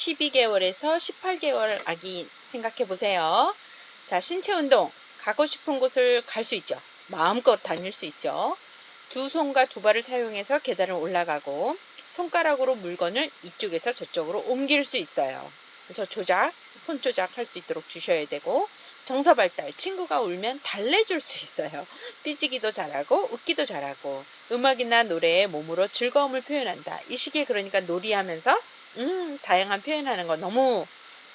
12개월에서 18개월 아기 생각해 보세요. 자, 신체 운동. 가고 싶은 곳을 갈 수 있죠. 마음껏 다닐 수 있죠. 두 손과 두 발을 사용해서 계단을 올라가고 손가락으로 물건을 이쪽에서 저쪽으로 옮길 수 있어요. 그래서 손 조작할 수 있도록 주셔야 되고, 정서발달, 친구가 울면 달래줄 수 있어요. 삐지기도 잘하고 웃기도 잘하고, 음악이나 노래에 몸으로 즐거움을 표현한다. 이 시기에 그러니까 놀이하면서 다양한 표현하는 거 너무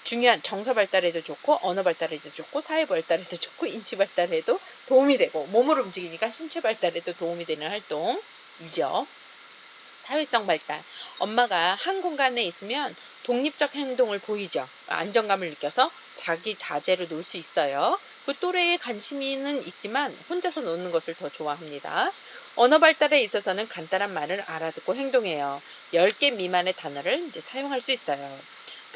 중요한, 정서 발달에도 좋고 언어 발달에도 좋고 사회 발달에도 좋고 인지 발달에도 도움이 되고 몸을 움직이니까 신체 발달에도 도움이 되는 활동이죠. 사회성 발달. 엄마가 한 공간에 있으면 독립적 행동을 보이죠. 안정감을 느껴서 자기 자재로 놀 수 있어요. 그 또래에 관심은 있지만 혼자서 노는 것을 더 좋아합니다. 언어 발달에 있어서는 간단한 말을 알아듣고 행동해요. 10개 미만의 단어를 이제 사용할 수 있어요.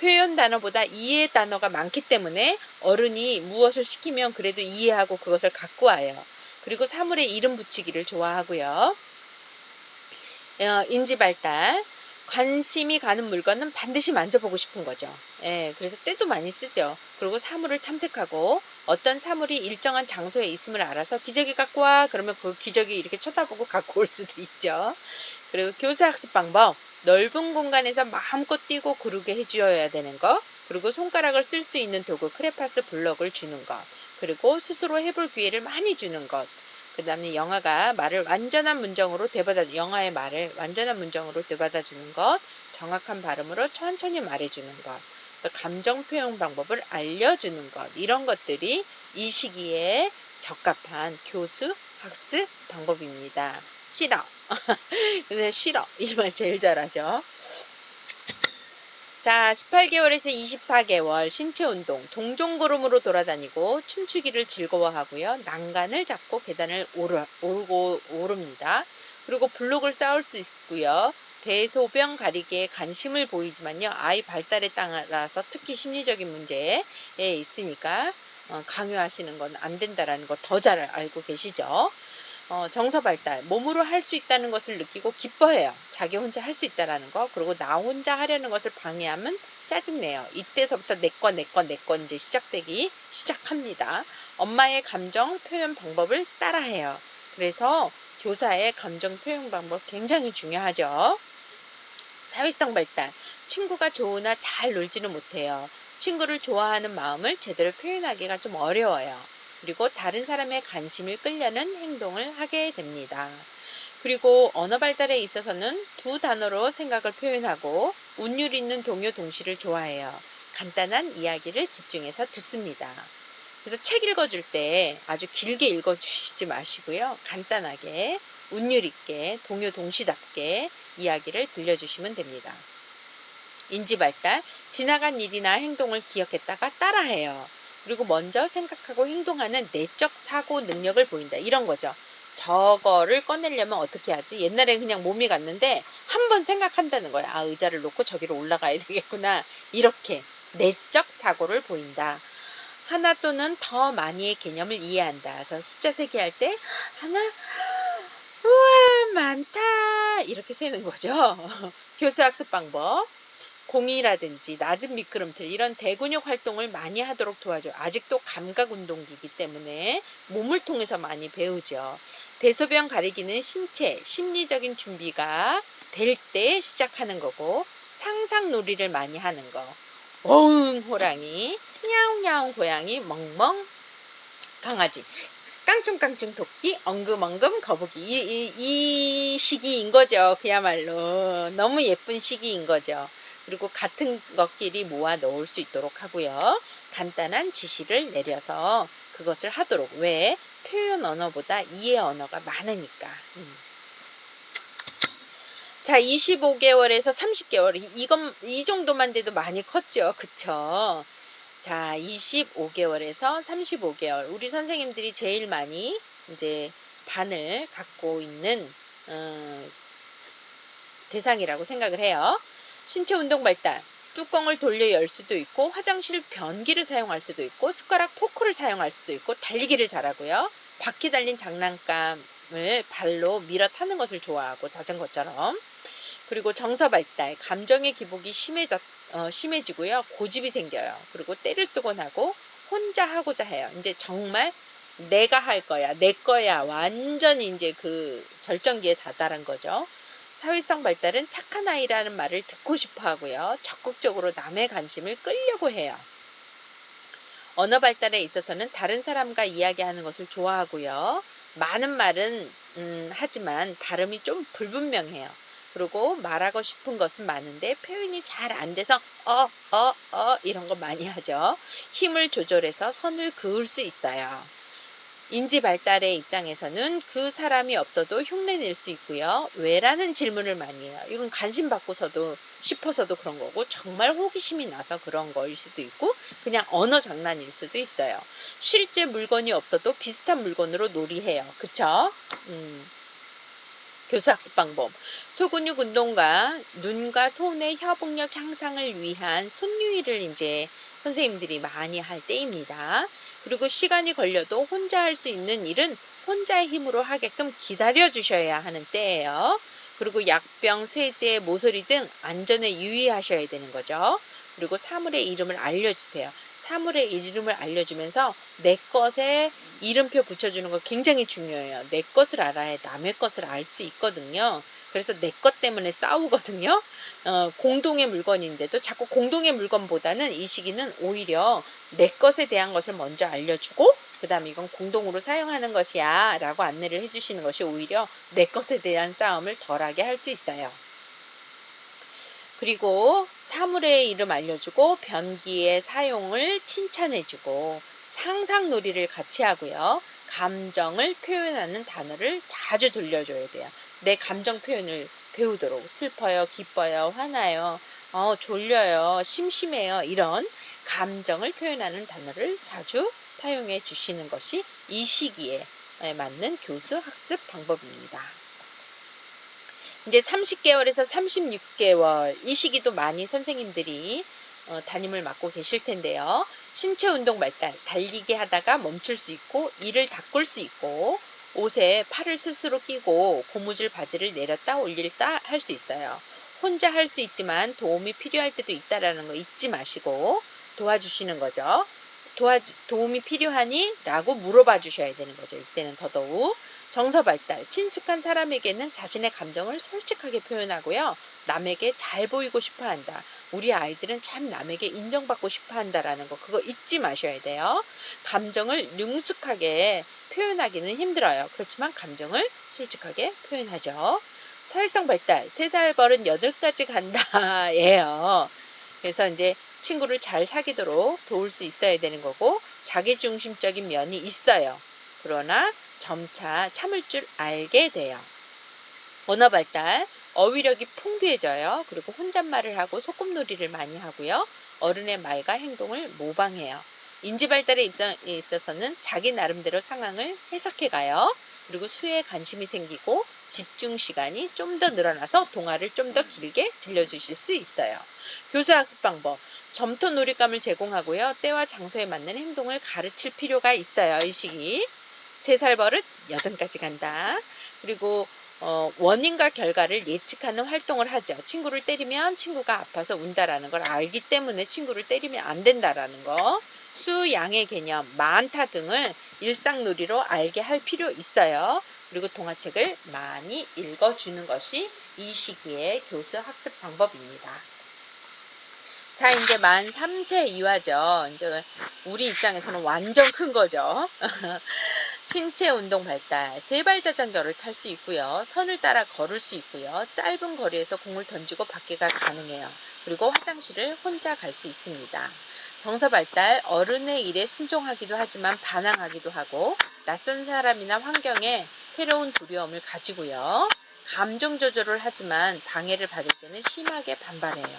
표현 단어보다 이해 단어가 많기 때문에 어른이 무엇을 시키면 그래도 이해하고 그것을 갖고 와요. 그리고 사물에 이름 붙이기를 좋아하고요. 인지 발달. 관심이 가는 물건은 반드시 만져보고 싶은 거죠. 그래서 때도 많이 쓰죠. 그리고 사물을 탐색하고 어떤 사물이 일정한 장소에 있음을 알아서 기저귀 갖고 와 그러면 그 기저귀 이렇게 쳐다보고 갖고 올 수도 있죠. 그리고 교사 학습 방법. 넓은 공간에서 마음껏 뛰고 구르게 해주어야 되는 거. 그리고 손가락을 쓸 수 있는 도구 크레파스 블럭을 주는 것. 그리고 스스로 해볼 기회를 많이 주는 것. 그 다음에 영어의 말을 완전한 문장으로 되받아 주는 것, 정확한 발음으로 천천히 말해주는 것, 그래서 감정 표현 방법을 알려주는 것, 이런 것들이 이 시기에 적합한 교수 학습 방법입니다. 싫어. 근데 싫어. 이 말 제일 잘하죠. 자, 18개월에서 24개월 신체 운동, 종종 걸음으로 돌아다니고 춤추기를 즐거워하고요. 난간을 잡고 계단을 오릅니다. 그리고 블록을 쌓을 수 있고요. 대소변 가리기에 관심을 보이지만요. 아이 발달에 따라서 특히 심리적인 문제에 있으니까 강요하시는 건 안 된다라는 거 더 잘 알고 계시죠? 정서 발달, 몸으로 할 수 있다는 것을 느끼고 기뻐해요. 자기 혼자 할 수 있다라는 거. 그리고 나 혼자 하려는 것을 방해하면 짜증내요. 이때서부터 내 거 이제 시작되기 시작합니다. 엄마의 감정 표현 방법을 따라해요. 그래서 교사의 감정 표현 방법 굉장히 중요하죠. 사회성 발달, 친구가 좋으나 잘 놀지는 못해요. 친구를 좋아하는 마음을 제대로 표현하기가 좀 어려워요. 그리고 다른 사람의 관심을 끌려는 행동을 하게 됩니다. 그리고 언어 발달에 있어서는 두 단어로 생각을 표현하고 운율 있는 동요 동시를 좋아해요. 간단한 이야기를 집중해서 듣습니다. 그래서 책 읽어줄 때 아주 길게 읽어주시지 마시고요. 간단하게 운율 있게 동요 동시답게 이야기를 들려주시면 됩니다. 인지 발달, 지나간 일이나 행동을 기억했다가 따라해요. 그리고 먼저 생각하고 행동하는 내적 사고 능력을 보인다. 이런 거죠. 저거를 꺼내려면 어떻게 하지? 옛날에는 그냥 몸이 갔는데 한번 생각한다는 거야. 아, 의자를 놓고 저기로 올라가야 되겠구나. 이렇게 내적 사고를 보인다. 하나 또는 더 많이의 개념을 이해한다. 그래서 숫자 세기 할 때 하나, 우와 많다 이렇게 세는 거죠. 교수 학습 방법. 공이라든지 낮은 미끄럼틀 이런 대근육 활동을 많이 하도록 도와줘요. 아직도 감각 운동기이기 때문에 몸을 통해서 많이 배우죠. 대소변 가리기는 신체, 심리적인 준비가 될 때 시작하는 거고 상상 놀이를 많이 하는 거. 어흥 호랑이, 냐옹냐옹 고양이, 멍멍 강아지, 깡충깡충 토끼, 엉금엉금 거북이. 이 시기인 거죠. 그야말로 너무 예쁜 시기인 거죠. 그리고 같은 것끼리 모아 넣을 수 있도록 하고요. 간단한 지시를 내려서 그것을 하도록. 왜? 표현 언어보다 이해 언어가 많으니까. 자, 25개월에서 30개월. 이 정도만 돼도 많이 컸죠. 그쵸? 자, 25개월에서 35개월. 우리 선생님들이 제일 많이 이제 반을 갖고 있는 대상이라고 생각을 해요. 신체 운동 발달. 뚜껑을 돌려 열 수도 있고 화장실 변기를 사용할 수도 있고 숟가락 포크를 사용할 수도 있고 달리기를 잘하고요. 바퀴 달린 장난감을 발로 밀어 타는 것을 좋아하고 자전거처럼. 그리고 정서 발달, 감정의 기복이 심해지고요. 고집이 생겨요. 그리고 때를 쓰곤 하고 혼자 하고자 해요. 이제 정말 내가 할 거야, 내 거야. 완전히 이제 그 절정기에 다다른 거죠. 사회성 발달은 착한 아이라는 말을 듣고 싶어 하고요. 적극적으로 남의 관심을 끌려고 해요. 언어 발달에 있어서는 다른 사람과 이야기하는 것을 좋아하고요. 많은 말은 하지만 발음이 좀 불분명해요. 그리고 말하고 싶은 것은 많은데 표현이 잘 안 돼서 이런 거 많이 하죠. 힘을 조절해서 선을 그을 수 있어요. 인지 발달의 입장에서는 그 사람이 없어도 흉내낼 수 있고요. 왜라는 질문을 많이 해요. 이건 관심 받고서도 싶어서도 그런 거고 정말 호기심이 나서 그런 거일 수도 있고 그냥 언어 장난일 수도 있어요. 실제 물건이 없어도 비슷한 물건으로 놀이해요. 그쵸? 교수학습 방법. 소근육 운동과 눈과 손의 협응력 향상을 위한 손유희를 이제 선생님들이 많이 할 때입니다. 그리고 시간이 걸려도 혼자 할 수 있는 일은 혼자의 힘으로 하게끔 기다려 주셔야 하는 때예요. 그리고 약병, 세제, 모서리 등 안전에 유의하셔야 되는 거죠. 그리고 사물의 이름을 알려주세요. 사물의 이름을 알려주면서 내 것에 이름표 붙여주는 거 굉장히 중요해요. 내 것을 알아야 남의 것을 알 수 있거든요. 그래서 내 것 때문에 싸우거든요. 공동의 물건인데도 자꾸 공동의 물건보다는 이 시기는 오히려 내 것에 대한 것을 먼저 알려주고 그 다음에 이건 공동으로 사용하는 것이야 라고 안내를 해주시는 것이 오히려 내 것에 대한 싸움을 덜하게 할 수 있어요. 그리고 사물의 이름 알려주고 변기의 사용을 칭찬해주고 상상놀이를 같이 하고요. 감정을 표현하는 단어를 자주 들려줘야 돼요. 내 감정 표현을 배우도록 슬퍼요, 기뻐요, 화나요, 졸려요, 심심해요 이런 감정을 표현하는 단어를 자주 사용해 주시는 것이 이 시기에 맞는 교수 학습 방법입니다. 이제 30개월에서 36개월 이 시기도 많이 선생님들이 담임을 맡고 계실 텐데요. 신체 운동 발달, 달리기 하다가 멈출 수 있고 이를 닦을 수 있고 옷에 팔을 스스로 끼고 고무줄 바지를 내렸다 올렸다 할 수 있어요. 혼자 할 수 있지만 도움이 필요할 때도 있다라는 거 잊지 마시고 도와주시는 거죠. 도움이 필요하니? 라고 물어봐 주셔야 되는 거죠. 이때는 더더욱. 정서 발달, 친숙한 사람에게는 자신의 감정을 솔직하게 표현하고요. 남에게 잘 보이고 싶어 한다. 우리 아이들은 참 남에게 인정받고 싶어 한다라는 거, 그거 잊지 마셔야 돼요. 감정을 능숙하게 표현하기는 힘들어요. 그렇지만 감정을 솔직하게 표현하죠. 사회성 발달, 3살 버릇 8가지 간다. 예요. 그래서 이제 친구를 잘 사귀도록 도울 수 있어야 되는 거고 자기중심적인 면이 있어요. 그러나 점차 참을 줄 알게 돼요. 언어 발달, 어휘력이 풍부해져요. 그리고 혼잣말을 하고 소꿉놀이를 많이 하고요. 어른의 말과 행동을 모방해요. 인지 발달에 있어서는 자기 나름대로 상황을 해석해 가요. 그리고 수에 관심이 생기고 집중 시간이 좀 더 늘어나서 동화를 좀 더 길게 들려주실 수 있어요. 교수 학습 방법, 점토 놀잇감을 제공하고요. 때와 장소에 맞는 행동을 가르칠 필요가 있어요. 이 시기. 3살 버릇 8가지 간다. 그리고 원인과 결과를 예측하는 활동을 하죠. 친구를 때리면 친구가 아파서 운다라는 걸 알기 때문에 친구를 때리면 안 된다라는 거. 수, 양의 개념, 많다 등을 일상놀이로 알게 할 필요 있어요. 그리고 동화책을 많이 읽어주는 것이 이 시기의 교수 학습 방법입니다. 자, 이제 만 3세 이하죠. 이제 우리 입장에서는 완전 큰 거죠. 신체 운동 발달, 세발 자전거를 탈 수 있고요. 선을 따라 걸을 수 있고요. 짧은 거리에서 공을 던지고 받기가 가능해요. 그리고 화장실을 혼자 갈 수 있습니다. 정서 발달, 어른의 일에 순종하기도 하지만 반항하기도 하고 낯선 사람이나 환경에 새로운 두려움을 가지고요. 감정 조절을 하지만 방해를 받을 때는 심하게 반발해요.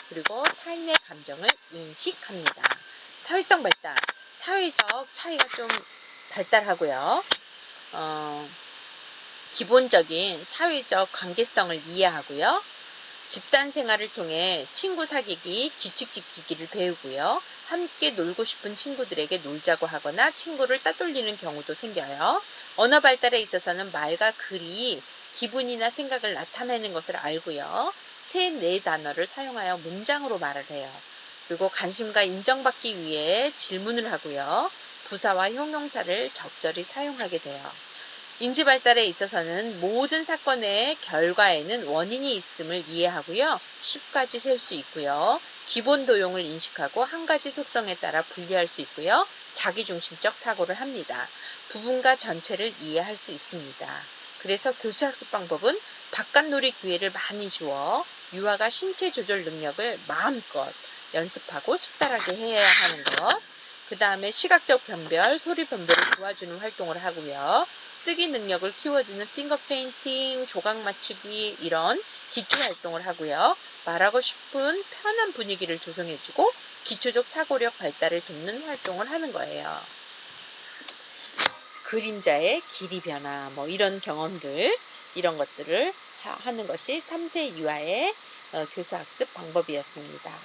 그리고 타인의 감정을 인식합니다. 사회성 발달, 사회적 차이가 좀 발달하고요. 기본적인 사회적 관계성을 이해하고요. 집단 생활을 통해 친구 사귀기, 규칙 지키기를 배우고요. 함께 놀고 싶은 친구들에게 놀자고 하거나 친구를 따돌리는 경우도 생겨요. 언어 발달에 있어서는 말과 글이 기분이나 생각을 나타내는 것을 알고요. 세, 네 단어를 사용하여 문장으로 말을 해요. 그리고 관심과 인정받기 위해 질문을 하고요. 부사와 형용사를 적절히 사용하게 돼요. 인지 발달에 있어서는 모든 사건의 결과에는 원인이 있음을 이해하고요. 10까지 셀 수 있고요. 기본 도용을 인식하고 한 가지 속성에 따라 분리할 수 있고요. 자기중심적 사고를 합니다. 부분과 전체를 이해할 수 있습니다. 그래서 교수학습 방법은 바깥놀이 기회를 많이 주어 유아가 신체 조절 능력을 마음껏 연습하고 숙달하게 해야 하는 것. 그 다음에 시각적 변별, 소리 변별을 도와주는 활동을 하고요. 쓰기 능력을 키워주는 핑거 페인팅, 조각 맞추기 이런 기초 활동을 하고요. 말하고 싶은 편한 분위기를 조성해주고 기초적 사고력 발달을 돕는 활동을 하는 거예요. 그림자의 길이 변화, 뭐 이런 경험들, 이런 것들을 하는 것이 3세 유아의 교수학습 방법이었습니다.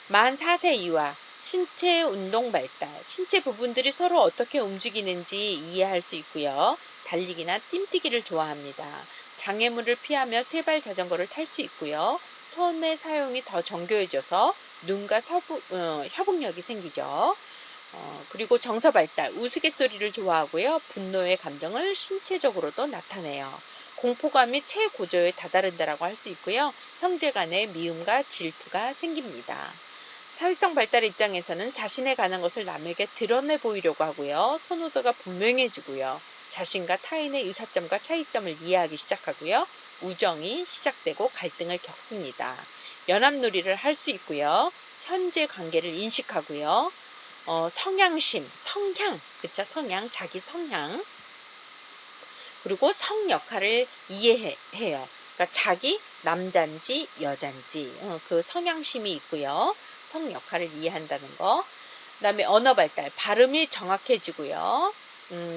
만 4세 유아, 신체 운동 발달, 신체 부분들이 서로 어떻게 움직이는지 이해할 수 있고요. 달리기나 뜀뛰기를 좋아합니다. 장애물을 피하며 세발 자전거를 탈 수 있고요. 손의 사용이 더 정교해져서 눈과 협응력이 생기죠. 그리고 정서 발달, 우스갯소리를 좋아하고요. 분노의 감정을 신체적으로도 나타내요. 공포감이 최고조에 다다른다라고 할 수 있고요. 형제 간의 미움과 질투가 생깁니다. 사회성 발달의 입장에서는 자신에 관한 것을 남에게 드러내 보이려고 하고요. 선호도가 분명해지고요. 자신과 타인의 유사점과 차이점을 이해하기 시작하고요. 우정이 시작되고 갈등을 겪습니다. 연합놀이를 할 수 있고요. 현재 관계를 인식하고요. 성향심, 성향, 그쵸? 성향, 자기 성향. 그리고 성 역할을 이해해요. 그러니까 자기 남잔지 여잔지 그 성향심이 있고요. 성 역할을 이해한다는 거. 그 다음에 언어 발달, 발음이 정확해지고요.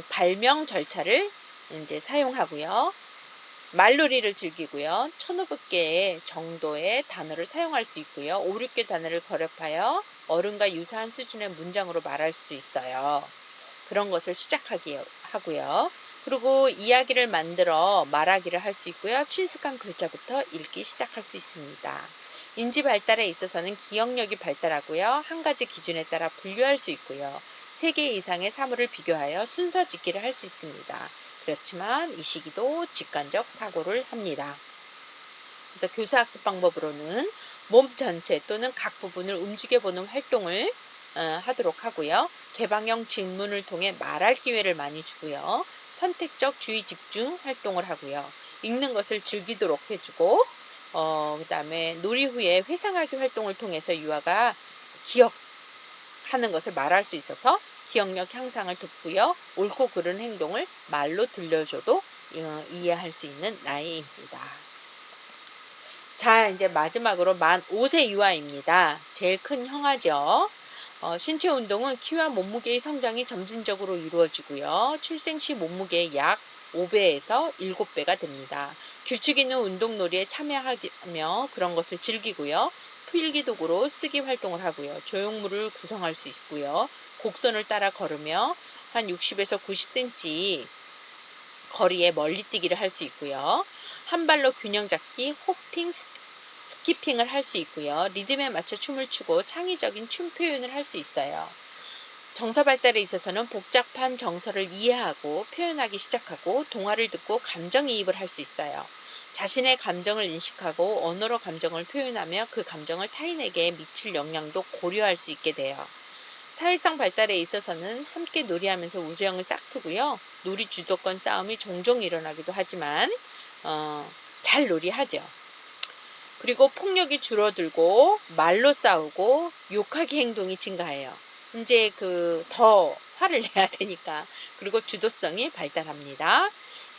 발명 절차를 이제 사용하고요. 말놀이를 즐기고요. 1500개 정도의 단어를 사용할 수 있고요. 5, 6개 단어를 결합하여 어른과 유사한 수준의 문장으로 말할 수 있어요. 그런 것을 시작하기 하고요. 그리고 이야기를 만들어 말하기를 할 수 있고요. 친숙한 글자부터 읽기 시작할 수 있습니다. 인지 발달에 있어서는 기억력이 발달하고요. 한 가지 기준에 따라 분류할 수 있고요. 3개 이상의 사물을 비교하여 순서 짓기를 할 수 있습니다. 그렇지만 이 시기도 직관적 사고를 합니다. 그래서 교사학습 방법으로는 몸 전체 또는 각 부분을 움직여보는 활동을 하도록 하고요. 개방형 질문을 통해 말할 기회를 많이 주고요. 선택적 주의 집중 활동을 하고요. 읽는 것을 즐기도록 해주고 그 다음에 놀이 후에 회상하기 활동을 통해서 유아가 기억하는 것을 말할 수 있어서 기억력 향상을 돕고요. 옳고 그른 행동을 말로 들려줘도 이해할 수 있는 나이입니다. 자, 이제 마지막으로 만 5세 유아입니다. 제일 큰 형아죠. 신체 운동은 키와 몸무게의 성장이 점진적으로 이루어지고요. 출생 시 몸무게의 약 5배에서 7배가 됩니다. 규칙 있는 운동놀이에 참여하며 그런 것을 즐기고요. 필기도구로 쓰기 활동을 하고요. 조형물을 구성할 수 있고요. 곡선을 따라 걸으며 한 60에서 90cm 거리에 멀리 뛰기를 할 수 있고요. 한 발로 균형 잡기, 호핑, 스키핑을 할 수 있고요. 리듬에 맞춰 춤을 추고 창의적인 춤 표현을 할 수 있어요. 정서 발달에 있어서는 복잡한 정서를 이해하고 표현하기 시작하고 동화를 듣고 감정이입을 할 수 있어요. 자신의 감정을 인식하고 언어로 감정을 표현하며 그 감정을 타인에게 미칠 영향도 고려할 수 있게 돼요. 사회성 발달에 있어서는 함께 놀이하면서 우정을 싹트고요. 놀이 주도권 싸움이 종종 일어나기도 하지만 잘 놀이하죠. 그리고 폭력이 줄어들고 말로 싸우고 욕하기 행동이 증가해요. 이제 더 화를 내야 되니까. 그리고 주도성이 발달합니다.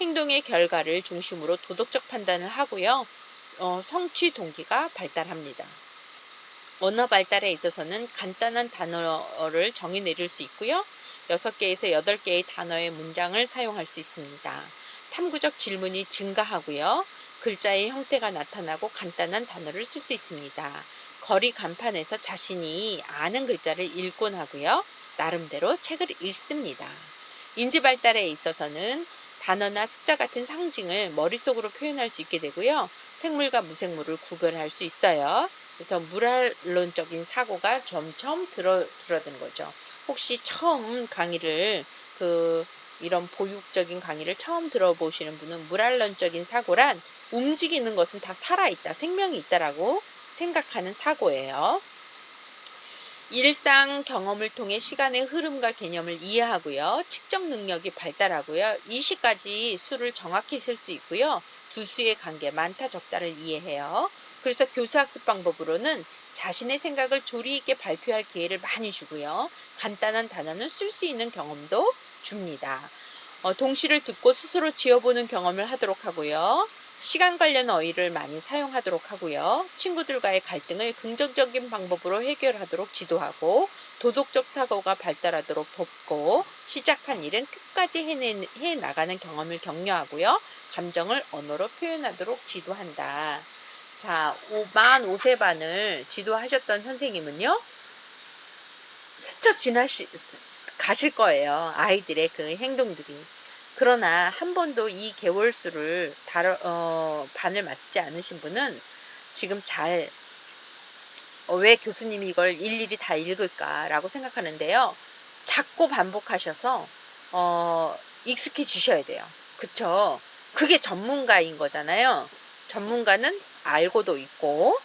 행동의 결과를 중심으로 도덕적 판단을 하고요. 성취 동기가 발달합니다. 언어 발달에 있어서는 간단한 단어를 정의 내릴 수 있고요. 6개에서 8개의 단어의 문장을 사용할 수 있습니다. 탐구적 질문이 증가하고요. 글자의 형태가 나타나고 간단한 단어를 쓸 수 있습니다. 거리 간판에서 자신이 아는 글자를 읽곤 하고요. 나름대로 책을 읽습니다. 인지 발달에 있어서는 단어나 숫자 같은 상징을 머릿속으로 표현할 수 있게 되고요. 생물과 무생물을 구별할 수 있어요. 그래서 물알론적인 사고가 점점 줄어드는 거죠. 혹시 처음 강의를 이런 보육적인 강의를 처음 들어보시는 분은 물알론적인 사고란 움직이는 것은 다 살아있다, 생명이 있다라고 생각하는 사고예요. 일상 경험을 통해 시간의 흐름과 개념을 이해하고요. 측정 능력이 발달하고요. 이 시까지 수를 정확히 셀 수 있고요. 두 수의 관계, 많다 적다를 이해해요. 그래서 교수학습 방법으로는 자신의 생각을 조리 있게 발표할 기회를 많이 주고요. 간단한 단어는 쓸 수 있는 경험도 줍니다. 동시를 듣고 스스로 지어보는 경험을 하도록 하고요. 시간 관련 어휘를 많이 사용하도록 하고요. 친구들과의 갈등을 긍정적인 방법으로 해결하도록 지도하고 도덕적 사고가 발달하도록 돕고 시작한 일은 끝까지 해나가는 경험을 격려하고요. 감정을 언어로 표현하도록 지도한다. 자, 만 5세반을 지도하셨던 선생님은요. 스쳐 가실 거예요. 아이들의 그 행동들이. 그러나 한 번도 이 개월수를 반을 맞지 않으신 분은 지금 왜 교수님이 이걸 일일이 다 읽을까라고 생각하는데요. 자꾸 반복하셔서 익숙해지셔야 돼요. 그쵸? 그게 전문가인 거잖아요. 전문가는 알고도 있고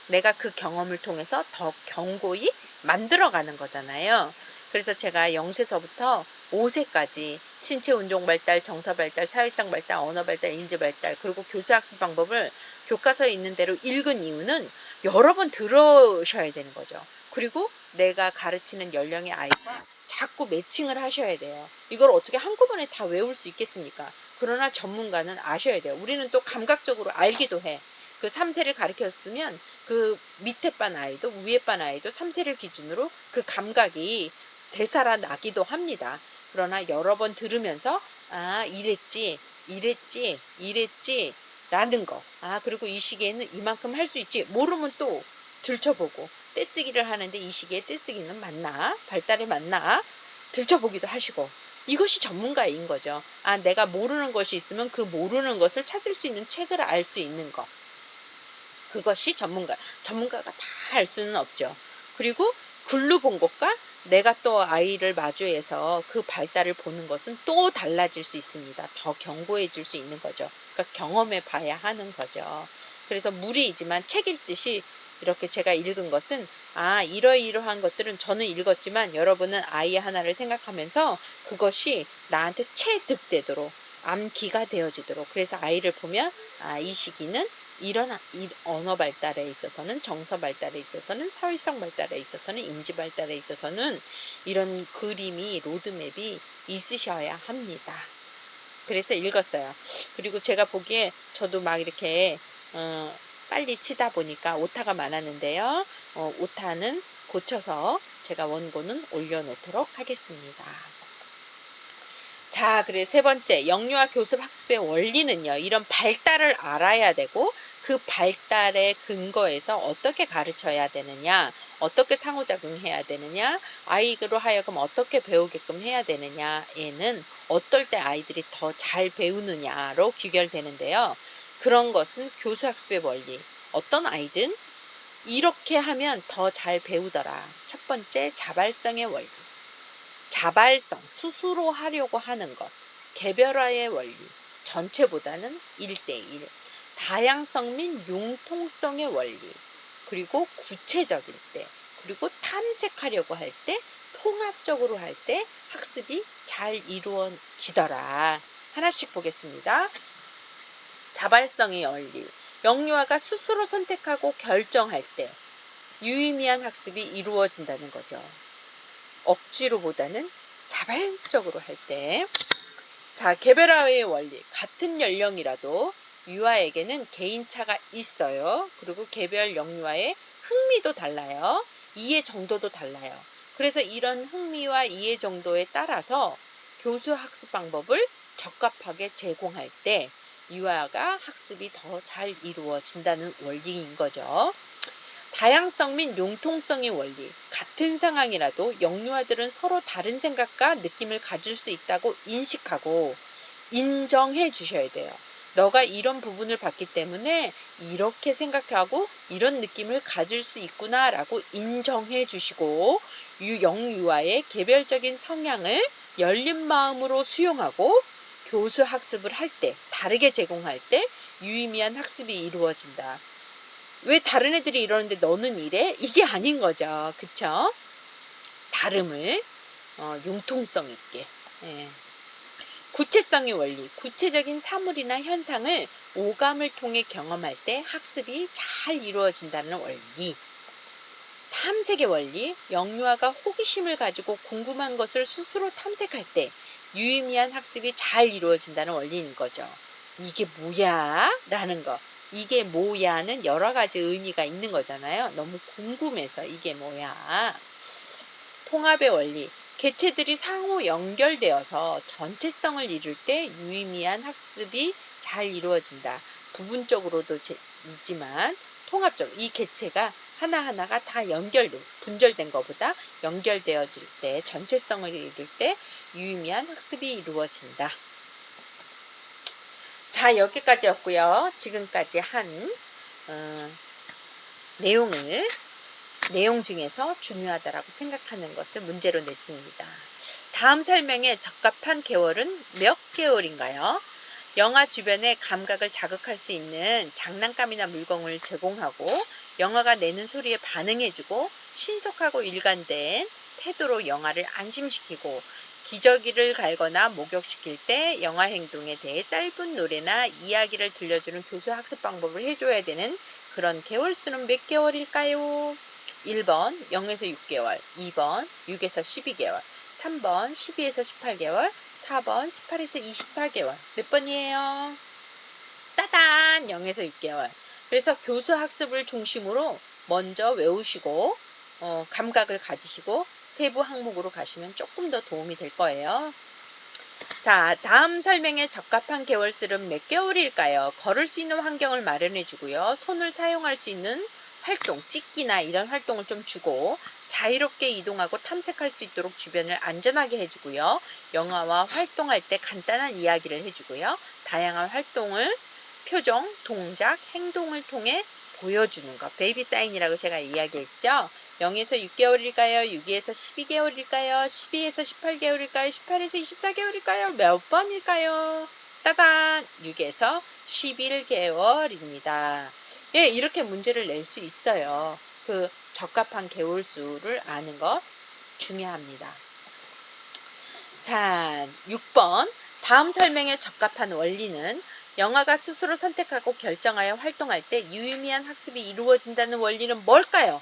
내가 그 경험을 통해서 더 견고히 만들어가는 거잖아요. 그래서 제가 0세서부터 5세까지 신체 운동 발달, 정서 발달, 사회성 발달, 언어 발달, 인지 발달, 그리고 교수학습 방법을 교과서에 있는 대로 읽은 이유는 여러 번 들으셔야 되는 거죠. 그리고 내가 가르치는 연령의 아이가 자꾸 매칭을 하셔야 돼요. 이걸 어떻게 한꺼번에 다 외울 수 있겠습니까? 그러나 전문가는 아셔야 돼요. 우리는 또 감각적으로 알기도 해. 그 3세를 가르쳤으면 그 밑에 반 아이도 위에 반 아이도 3세를 기준으로 그 감각이 되살아나기도 합니다. 그러나 여러 번 들으면서 이랬지 라는 거. 그리고 이 시기에는 이만큼 할 수 있지. 모르면 또 들춰보고 떼쓰기를 하는데 이 시기에 떼쓰기는 맞나? 발달에 맞나? 들춰보기도 하시고. 이것이 전문가인 거죠. 내가 모르는 것이 있으면 그 모르는 것을 찾을 수 있는 책을 알 수 있는 것. 그것이 전문가가 다 할 수는 없죠. 그리고 글로 본 것과 내가 또 아이를 마주해서 그 발달을 보는 것은 또 달라질 수 있습니다. 더 견고해질 수 있는 거죠. 그러니까 경험해 봐야 하는 거죠. 그래서 무리이지만 책 읽듯이 이렇게 제가 읽은 것은 이러이러한 것들은 저는 읽었지만 여러분은 아이 하나를 생각하면서 그것이 나한테 체득되도록 암기가 되어지도록 그래서 아이를 보면 이 시기는 이런 언어 발달에 있어서는 정서 발달에 있어서는 사회성 발달에 있어서는 인지 발달에 있어서는 이런 그림이 로드맵이 있으셔야 합니다. 그래서 읽었어요. 그리고 제가 보기에 저도 막 이렇게 빨리 치다 보니까 오타가 많았는데요. 오타는 고쳐서 제가 원고는 올려놓도록 하겠습니다. 자, 그리고 세 번째, 영유아 교습 학습의 원리는요. 이런 발달을 알아야 되고 그 발달의 근거에서 어떻게 가르쳐야 되느냐, 어떻게 상호작용해야 되느냐, 아이로 하여금 어떻게 배우게끔 해야 되느냐에는 어떨 때 아이들이 더 잘 배우느냐로 귀결되는데요. 그런 것은 교수학습의 원리. 어떤 아이든 이렇게 하면 더 잘 배우더라. 첫 번째, 자발성의 원리. 자발성, 스스로 하려고 하는 것, 개별화의 원리, 전체보다는 1대1, 다양성 및 융통성의 원리, 그리고 구체적일 때, 그리고 탐색하려고 할 때, 통합적으로 할 때 학습이 잘 이루어지더라. 하나씩 보겠습니다. 자발성의 원리, 영유아가 스스로 선택하고 결정할 때 유의미한 학습이 이루어진다는 거죠. 억지로보다는 자발적으로 할 때. 자, 개별화의 원리. 같은 연령이라도 유아에게는 개인차가 있어요. 그리고 개별 영유아의 흥미도 달라요. 이해 정도도 달라요. 그래서 이런 흥미와 이해 정도에 따라서 교수 학습 방법을 적합하게 제공할 때 유아가 학습이 더 잘 이루어진다는 원리인 거죠. 다양성 및 융통성의 원리. 같은 상황이라도 영유아들은 서로 다른 생각과 느낌을 가질 수 있다고 인식하고 인정해 주셔야 돼요. 너가 이런 부분을 봤기 때문에 이렇게 생각하고 이런 느낌을 가질 수 있구나라고 인정해 주시고 영유아의 개별적인 성향을 열린 마음으로 수용하고 교수 학습을 할 때, 다르게 제공할 때 유의미한 학습이 이루어진다. 왜 다른 애들이 이러는데 너는 이래? 이게 아닌 거죠. 그쵸? 다름을 융통성 있게. 예. 구체성의 원리. 구체적인 사물이나 현상을 오감을 통해 경험할 때 학습이 잘 이루어진다는 원리. 탐색의 원리. 영유아가 호기심을 가지고 궁금한 것을 스스로 탐색할 때 유의미한 학습이 잘 이루어진다는 원리인 거죠. 이게 뭐야? 라는 거. 이게 뭐야는 여러 가지 의미가 있는 거잖아요. 너무 궁금해서 이게 뭐야? 통합의 원리. 개체들이 상호 연결되어서 전체성을 이룰 때 유의미한 학습이 잘 이루어진다. 부분적으로도 있지만 통합적. 이 개체가 하나하나가 다 분절된 것보다 연결되어질 때 전체성을 이룰 때 유의미한 학습이 이루어진다. 자, 여기까지였고요. 지금까지 한 내용 중에서 중요하다라고 생각하는 것을 문제로 냈습니다. 다음 설명에 적합한 개월은 몇 개월인가요? 영화 주변의 감각을 자극할 수 있는 장난감이나 물건을 제공하고 영화가 내는 소리에 반응해주고 신속하고 일관된 태도로 영화를 안심시키고 기저귀를 갈거나 목욕시킬 때 영화 행동에 대해 짧은 노래나 이야기를 들려주는 교수 학습 방법을 해줘야 되는 그런 개월수는 몇 개월일까요? 1번 0에서 6개월, 2번 6에서 12개월, 3번 12에서 18개월, 4번 18에서 24개월. 몇 번이에요? 따단 0에서 6개월. 그래서 교수 학습을 중심으로 먼저 외우시고 감각을 가지시고 세부 항목으로 가시면 조금 더 도움이 될 거예요. 자, 다음 설명에 적합한 개월수는 몇 개월일까요? 걸을 수 있는 환경을 마련해 주고요. 손을 사용할 수 있는 활동, 찍기나 이런 활동을 좀 주고 자유롭게 이동하고 탐색할 수 있도록 주변을 안전하게 해주고요. 영화와 활동할 때 간단한 이야기를 해주고요. 다양한 활동을 표정, 동작, 행동을 통해 보여주는 것. 베이비 사인이라고 제가 이야기했죠. 0에서 6개월일까요? 6에서 12개월일까요? 12에서 18개월일까요? 18에서 24개월일까요? 몇 번일까요? 따단! 6에서 11개월입니다. 예, 이렇게 문제를 낼 수 있어요. 그 적합한 개월수를 아는 것 중요합니다. 자, 6번. 다음 설명에 적합한 원리는 영화가 스스로 선택하고 결정하여 활동할 때 유의미한 학습이 이루어진다는 원리는 뭘까요?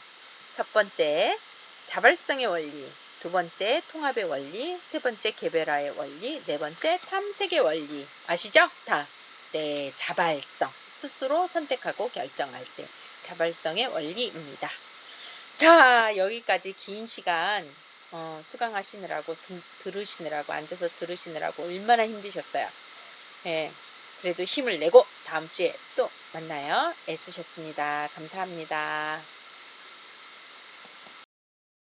첫 번째, 자발성의 원리. 두 번째, 통합의 원리. 세 번째, 개별화의 원리. 네 번째, 탐색의 원리. 아시죠? 다. 네, 자발성. 스스로 선택하고 결정할 때. 자발성의 원리입니다. 자, 여기까지 긴 시간 수강하시느라고 들으시느라고 앉아서 들으시느라고 얼마나 힘드셨어요. 예, 그래도 힘을 내고 다음 주에 또 만나요. 애쓰셨습니다. 감사합니다.